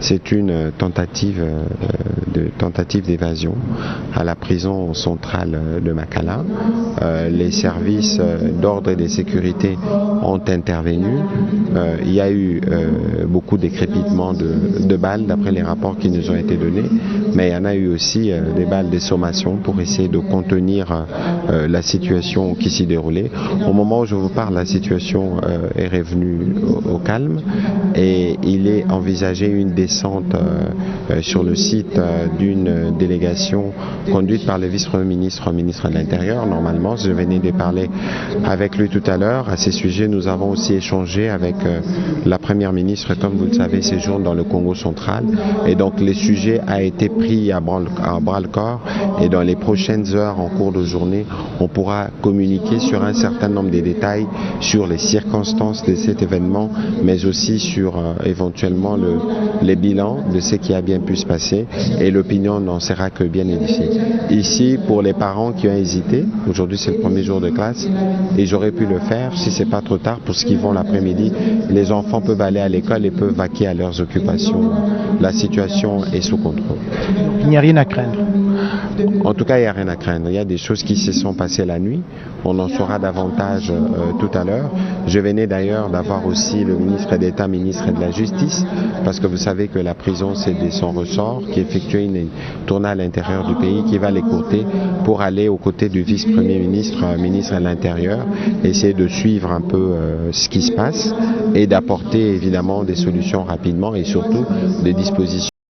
C'est une tentative d'évasion à la prison centrale de Makala. Les services d'ordre et de sécurité ont intervenu. Il y a eu beaucoup d'écrépitements de balles d'après les rapports qui nous ont été donnés, mais il y en a eu aussi des balles de sommation pour essayer de contenir la situation qui s'y déroulait. Au moment où je vous parle, la situation est revenue au calme et il est envisagé une descente sur le site d'une délégation conduite par le vice-premier ministre, ministre de l'Intérieur. Normalement, je venais de parler avec lui tout à l'heure. À ces sujets, nous avons aussi échangé avec la première ministre, comme vous le savez, séjourne dans le Congo central. Et donc, le sujet a été pris à bras-le-corps. Et dans les prochaines heures, en cours de journée, on pourra communiquer sur un certain nombre de détails sur les circonstances de cet événement, mais aussi sur éventuellement les bilans de ce qui a bien pu se passer. Et l'opinion n'en sera que bien édifiée. Ici, pour les parents qui ont hésité, aujourd'hui c'est le premier jour de classe, et j'aurais pu le faire si c'est pas trop tard pour ce qui vont l'après-midi. Les enfants peuvent aller à l'école et peuvent vaquer à leurs occupations. La situation est sous contrôle. Il n'y a rien à craindre. En tout cas, il n'y a rien à craindre. Il y a des choses qui se sont passées la nuit. On en saura davantage tout à l'heure. Je venais d'ailleurs d'avoir aussi le ministre d'État, ministre de la Justice, parce que vous savez que la prison, c'est de son ressort, qui effectue une tournée à l'intérieur du pays, qui va l'écourter pour aller aux côtés du vice-premier ministre, ministre de l'Intérieur, essayer de suivre un peu ce qui se passe et d'apporter évidemment des solutions rapidement et surtout des dispositions